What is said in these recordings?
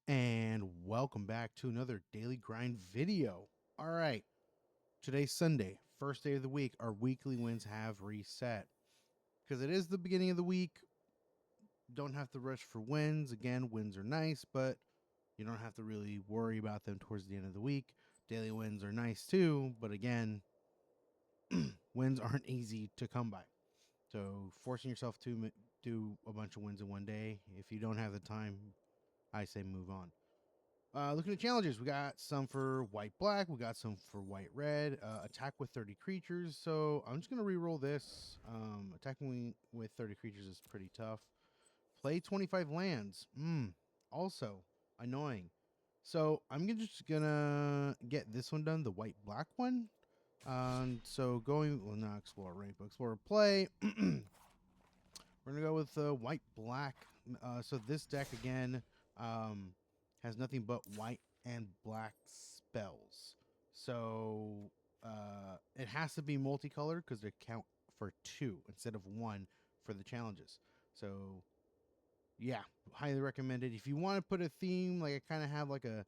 And welcome back to another daily grind video. All right, today's Sunday, first day of the week. Our weekly wins have reset because it is the beginning of the week. Don't have to rush for wins. Again, wins are nice, but you don't have to really worry about them towards the end of the week. Daily wins are nice too, but again, wins aren't easy to come by. So forcing yourself to do a bunch of wins in one day, if you don't have the time, I say move on. Looking at challenges, we got some for white black, we got some for white red. Attack with 30 creatures. So I'm just gonna re-roll this. Attacking with 30 creatures is pretty tough. Play 25 lands. Also annoying. So I'm just gonna get this one done, the white black one. So going, well, not explore rainbow, explore play. We're gonna go with white black. So this deck again has nothing but white and black spells. So it has to be multicolored because they count for 2 instead of 1 for the challenges. So yeah, highly recommended. If you want to put a theme, like I kind of have like a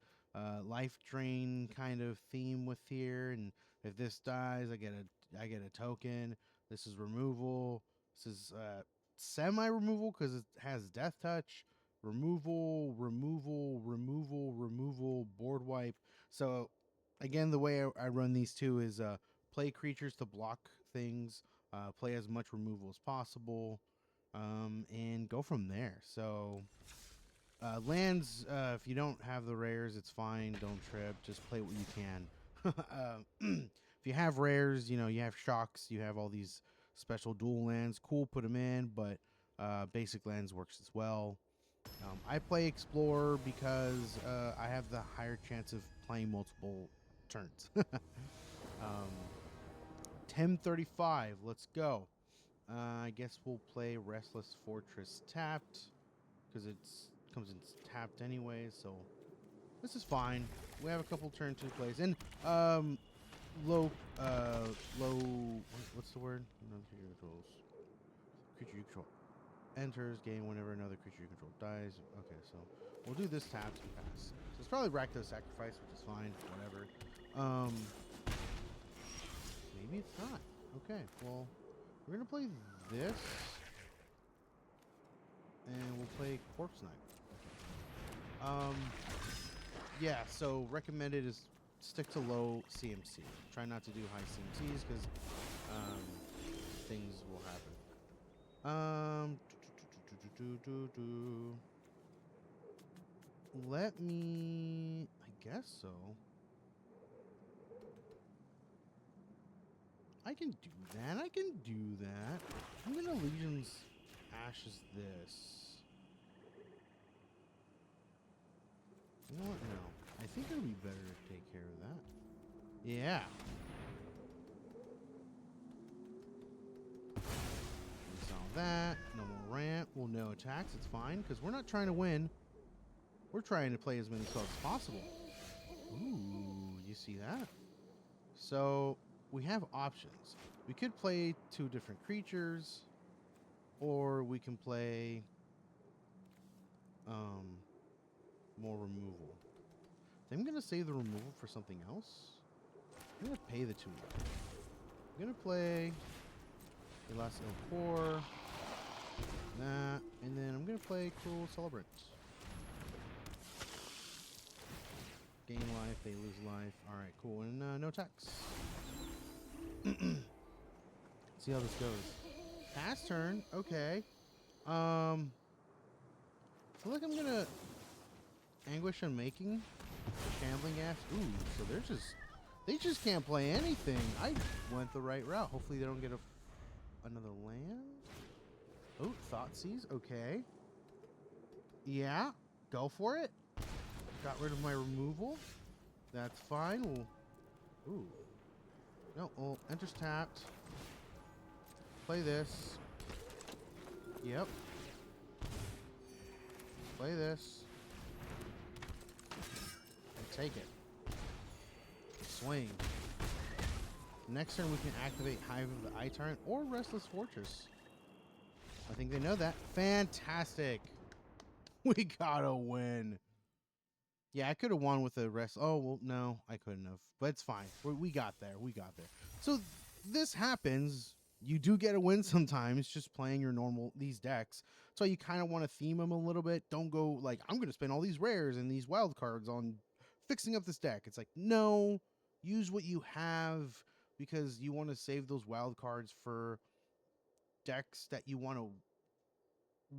life drain kind of theme with here, and if this dies, I get a token. This is removal. This is semi removal because it has death touch. Removal, removal, removal, removal, board wipe. So again, the way I run these two is play creatures to block things, play as much removal as possible, and go from there. So lands, if you don't have the rares, it's fine. Don't trip. Just play what you can. If you have rares, you have shocks, you have all these special dual lands. Cool, put them in, but basic lands works as well. I play Explorer because I have the higher chance of playing multiple turns. 10:35. Let's go. I guess we'll play Restless Fortress tapped because it comes in tapped anyway. So this is fine. We have a couple turn 2 plays and low. What's the word? Another creature controls. Creature you control enters game whenever another creature you control dies. Okay, so we'll do this tapped and pass. So it's probably Rakdos Sacrifice, which is fine. Whatever. Um, maybe it's not. Okay, well, we're gonna play this, and we'll play Corpse Knight. Um, yeah. So recommended is stick to low CMC. Try not to do high CMCs because um, things will happen. Um, Let me. I guess so. I can do that. I can do that. I'm gonna Legion's Ashes this. You know what? No. I think it'll be better to take care of that. Yeah. Resolve that. No more ramp. Well, no attacks. It's fine because we're not trying to win. We're trying to play as many spells as possible. Ooh, you see that? So we have options. We could play 2 different creatures, or we can play more removal. I'm gonna save the removal for something else. I'm gonna pay the 2. I'm gonna play the last L4, that, and then I'm gonna play Cruel Celebrant. Gain life, they lose life. All right, cool, and no attacks. See how this goes. Pass turn, okay. I feel like I'm gonna Anguish Unmaking, Shambling Ass. Ooh, so they just can't play anything. I went the right route. Hopefully they don't get another land. Oh, Thoughtseize, okay. Yeah, go for it. Got rid of my removal. That's fine. Ooh. No, well, enters tapped. Play this. Yep. Play this. And take it. Swing. Next turn we can activate Hive of the Eye Tyrant or Restless Fortress. I think they know that. Fantastic. We gotta win. Yeah, I could have won with the rest. Oh well, no, I couldn't have. But it's fine. We got there. We got there. So this happens. You do get a win sometimes just playing your normal these decks. So you kind of want to theme them a little bit. Don't go like I'm going to spend all these rares and these wild cards on fixing up this deck. It's like no, use what you have because you want to save those wild cards for decks that you want to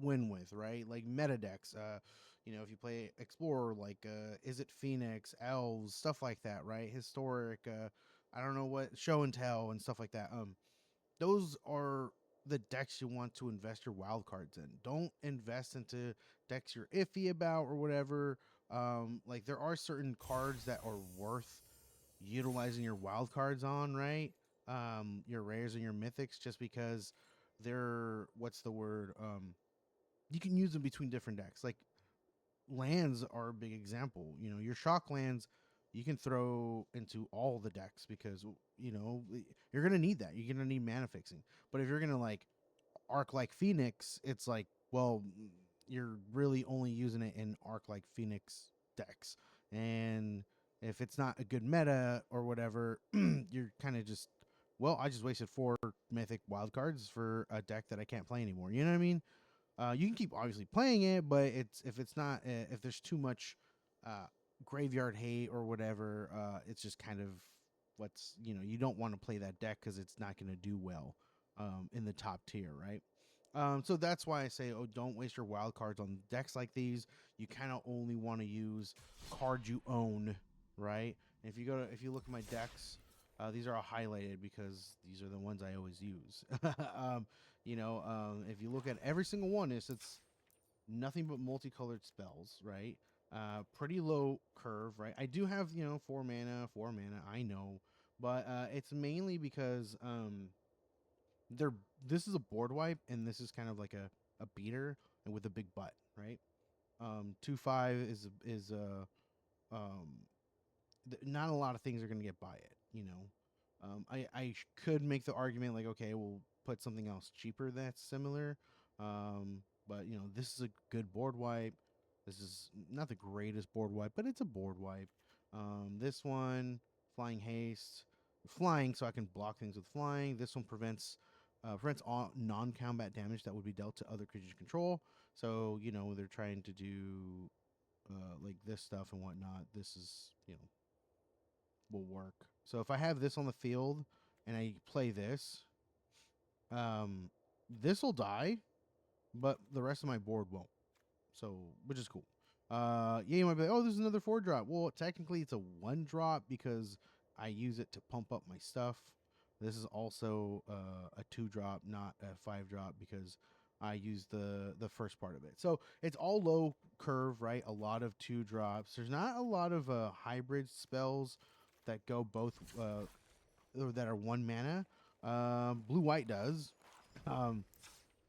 win with, right? Like meta decks. If you play Explorer, like is it Phoenix, Elves, stuff like that, right? Historic, I don't know what show and tell and stuff like that. Those are the decks you want to invest your wild cards in. Don't invest into decks you're iffy about or whatever. Like there are certain cards that are worth utilizing your wild cards on, right? Your rares and your mythics, just because they're what's the word? You can use them between different decks. Like lands are a big example. Your shock lands you can throw into all the decks because you're gonna need that. You're gonna need mana fixing. But if you're gonna like arc like Phoenix, it's like, well, you're really only using it in arc like Phoenix decks. And if it's not a good meta or whatever, you're kind of just, well, I just wasted 4 mythic wild cards for a deck that I can't play anymore. You know what I mean? You can keep obviously playing it, but it's not if there's too much uh, graveyard hate or whatever, it's just kind of what's you don't want to play that deck because it's not going to do well in the top tier, right? So that's why I say, oh, don't waste your wild cards on decks like these. You kind of only want to use cards you own, right? And if you look at my decks, these are all highlighted because these are the ones I always use. If you look at every single one, it's nothing but multicolored spells, right? Pretty low curve, right? I do have 4 mana. I know, but it's mainly because they're this is a board wipe and this is kind of like a beater and with a big butt, right? 2/5 is um not a lot of things are going to get by it. I could make the argument like, okay, we'll put something else cheaper that's similar. But this is a good board wipe. This is not the greatest board wipe, but it's a board wipe. This one, flying haste, flying, so I can block things with flying. This one prevents all non-combat damage that would be dealt to other creatures control. So they're trying to do like this stuff and whatnot. This is will work. So if I have this on the field and I play this, this will die, but the rest of my board won't. So, which is cool. Yeah, you might be like, oh, there's another 4 drop. Well, technically it's a 1 drop because I use it to pump up my stuff. This is also a 2 drop, not a 5 drop, because I use the first part of it. So it's all low curve, right? A lot of 2 drops. There's not a lot of hybrid spells that go both or that are 1 mana. Blue white does. Um,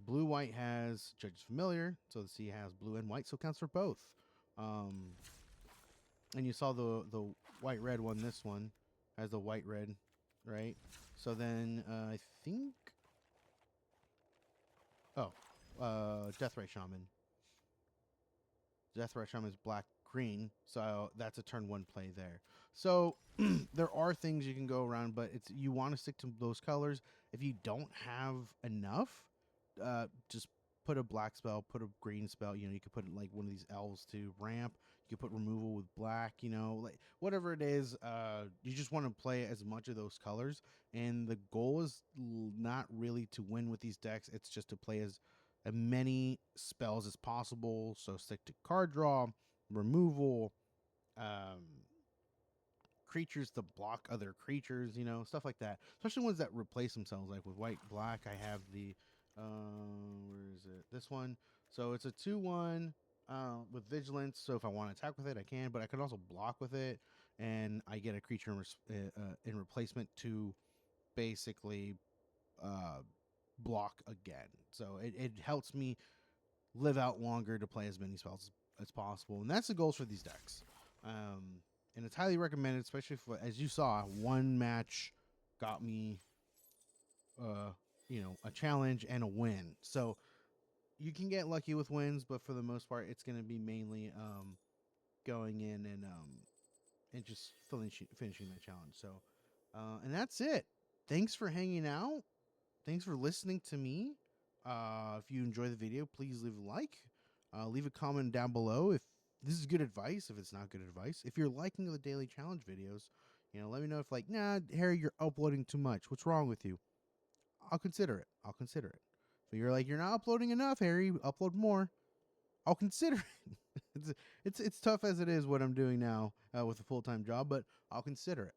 Blue white has Judge's Familiar, so the C has blue and white, so it counts for both. Um, and you saw the white red one. This one has the white red, right? So then I think oh, Deathray Shaman. Deathray Shaman is black green, so that's a turn 1 play there. So there are things you can go around, but you want to stick to those colors. If you don't have enough, just put a black spell, put a green spell. You could put like one of these elves to ramp. You could put removal with black. Like whatever it is. You just want to play as much of those colors, and the goal is not really to win with these decks. It's just to play as many spells as possible. So stick to card draw, removal, um, creatures to block other creatures, stuff like that. Especially ones that replace themselves, like with white, black. I have the where is it? This one. So it's a 2/1 with vigilance. So if I want to attack with it, I can, but I can also block with it, and I get a creature in replacement to basically uh, block again. So it helps me live out longer to play as many spells as possible, and that's the goals for these decks. And it's highly recommended, especially for, as you saw, one match got me, a challenge and a win. So you can get lucky with wins, but for the most part, it's going to be mainly going in and just finishing that challenge. So, and that's it. Thanks for hanging out. Thanks for listening to me. If you enjoy the video, please leave a like. Leave a comment down below if this is good advice. If it's not good advice, if you're liking the daily challenge videos, let me know. If like, nah, Harry, you're uploading too much. What's wrong with you? I'll consider it. I'll consider it. If you're like, you're not uploading enough, Harry, upload more. I'll consider it. It's tough as it is what I'm doing now with a full-time job, but I'll consider it.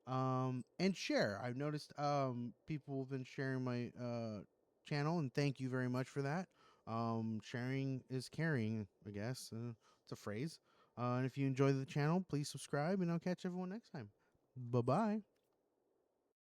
And share. I've noticed people have been sharing my channel, and thank you very much for that. Sharing is caring, I guess. It's a phrase. And if you enjoy the channel, please subscribe, and I'll catch everyone next time. Bye bye.